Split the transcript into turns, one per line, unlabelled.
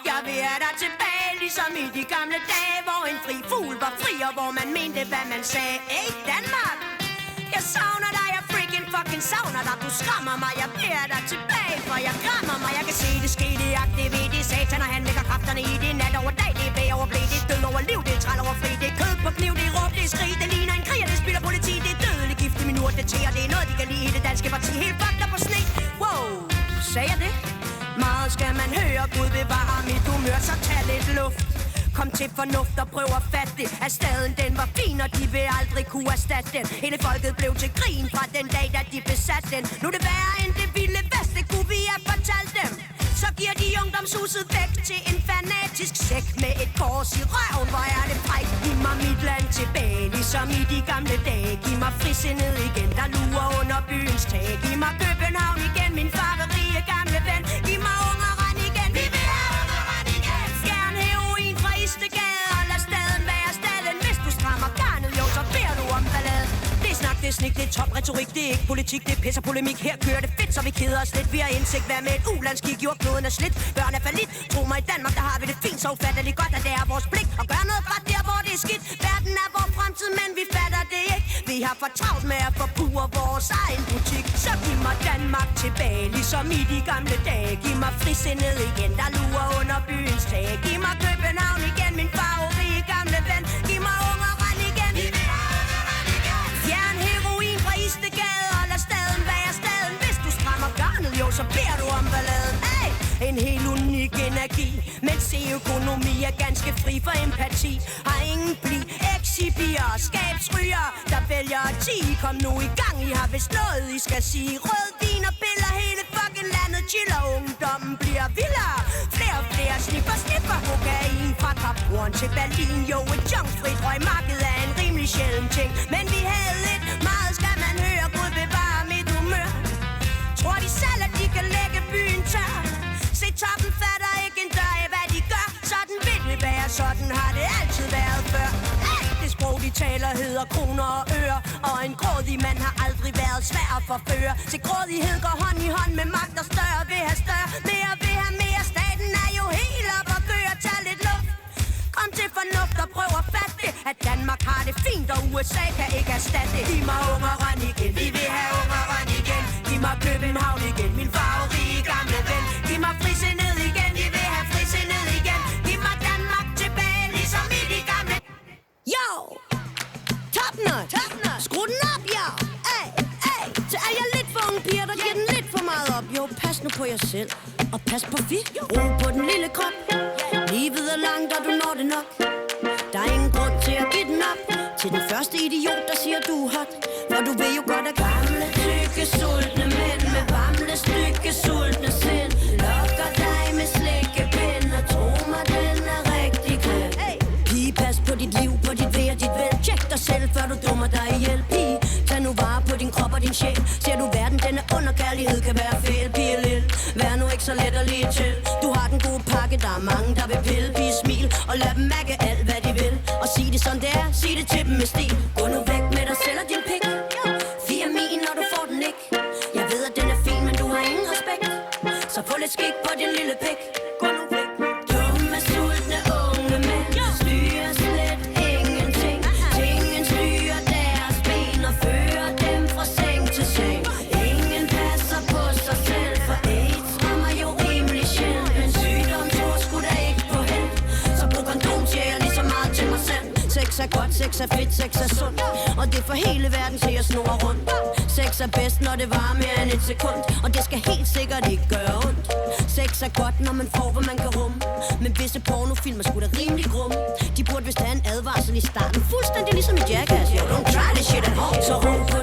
jeg vil have dig tilbage, ligesom i de gamle dage, hvor en fri fugl var fri, og hvor man mente, hvad man sagde. Hey, Danmark, jeg savner dig, jeg freaking fucking savner dig. Du skræmmer mig, jeg vil have dig tilbage, for jeg græmmer mig. Jeg kan se det ske, det aktivere, det satan, og han lægger kræfterne i det nat over dag. Det er bag over blæ, det er død over liv, det er træl over fri, det er kød på kniv, det er råb, det er skrig, det ligner en krig, og det spiller politi, det er dødelig gift i minut, det tæer, det er noget, de kan lide i det danske parti. Helt fucked up på sne. Wow, sagde jeg det? Meget skal man høre, Gud bevare mit humør, så tag lidt luft. Kom til fornuft og prøv at fatte det, at staden den var fin, og de vil aldrig kunne erstatte den. Hele folket blev til grin fra den dag, da de besatte den. Nu er det værre end det vilde vest, det kunne vi have fortalt dem. Så giver de ungdomshuset væk til en fanatisk sæk med et kors i røven. Hvor er det frækt, giv mig mit land tilbage, ligesom i de gamle dage. Giv mig frisindet igen, der lurer under byens tag. Giv mig København igen, min farverige gamle ven. Giv mig Ungeren igen, vi vil have Ungeren igen. Skærn heroin fra Istegade, og lad staden være staden. Hvis du strammer garnet, jo, så beder du om ballade. Det er snak, det er snik, det er top retorik, det er ikke politik, det er pis og polemik. Her kører det fedt, så vi keder os lidt. Vi har indsigt, hvad med et ulandskig, jordkloden er slidt. Børn er fallit, tro mig, i Danmark, der har vi det fint. Så ufatteligt godt, at det er vores pligt at gøre noget godt der, hvor det er skidt. Verden er vores fremtid, men vi fatter det ikke. Vi har for travlt med at forpure vores egen butik. Så giv mig Danmark tilbage, ligesom i de gamle dage. Giv mig frisindet igen, der lurer under byens tag. Giv mig København igen, min farverige gamle ven. Giv mig Ungeren igen, vi vil have Ungeren igen. Fjern heroin fra Istegade, og lad staden være staden. Hvis du strammer garnet, jo, så beder du om balladen. Hey! En helt unik energi, men se økonomi er ganske fri for empati. Har ingen bli, exibier, skabsryger, der vælger at 10. Kom nu i gang, I har vist noget, I skal sige. Rød vin og piller, hele fucking landet chiller. Ungdommen bliver vildere, flere og flere sniffer kokain. Fra Kaphorn til Berlin, jo, et junkfrit røgmarked er en rimelig sjælden ting. Men vi havde lidt, meget skal man høre, Gud bevare mit humør. Tror de selv, at de kan lægge byen tør? Se, toppen fatter ikke en dør af, hvad de gør. Sådan vil det være, sådan har det altid været før. Det sprog, de taler, hedder kroner og øre. Og en grådig mand har aldrig været svær at forføre. Se, grådighed går hånd i hånd med magt og større vil have større. Mere vil have mere, staten er jo helt op og køre. Tag lidt luft, kom til fornuft og prøv at fatte det, at Danmark har det fint, og USA kan ikke erstatte det. Giv mig Ungeren igen, vi vil have Ungeren igen. Giv mig København igen, min farverige gamle ven. Giv mig frisindet igen, vi vil have frisindet igen. Giv mig Danmark tilbage, ligesom i de gamle. Yo! Topnot! Skru den op, yo! Ay! Så er jeg lidt for unge piger, der giver den lidt for meget op. Jo, pas nu på jer selv, og pas på vi. Ro på den lille krop. Livet er langt, og du når det nok. Der er ingen grund til at give den op til den første idiot, der siger du er hot. For du ved jo godt, at gamle, tykke, sultne mænd med varmle, stykke, sultne sind lokker dig med slikkepind, og tro mig, den er rigtig grim. Pige, pas på dit liv, på dit ved og dit vel. Tjek dig selv, før du dummer dig ihjel. Pige, tag nu vare på din krop og din sjæl. Ser du verden, den er under, kærlighed kan være fejl. Pige lille, vær nu ikke så let at lide til. Du har den gode pakke, der er mange, der vil pille. Pige, smil og lad dem mærke alt, hvad de vil. Og sig det sådan det er, sig det til dem med stil. Gå nu væk med dig selv og din pik. 4 min, når du får den ikke. Jeg ved, at den er fin, men du har ingen respekt. Så få lidt skik på din lille pik. Gå nu væk. Dumme, sultne unge mænd styrer slet ingenting. Tingen styrer deres ben og fører dem fra seng til seng. Ingen passer på sig selv, for AIDS rammer jo rimelig sjældent. Men sygdom tror sgu da ikke på held. Så brug kondom, siger jeg lige så meget til mig selv. Sex er godt, sex er fedt, sex er sundt. Og det får hele verden til at snurre rundt. Sex er bedst, når det varer mere end et sekund. Og det skal helt sikkert ikke gøre ondt. Sex er godt, når man får, hvad man kan rumme. Men visse pornofilm er sgu da rimelig grumme. De burde vist have en advarsel i starten. Fuldstændig ligesom i Jackass. Yo, don't try this shit at home. Så ro på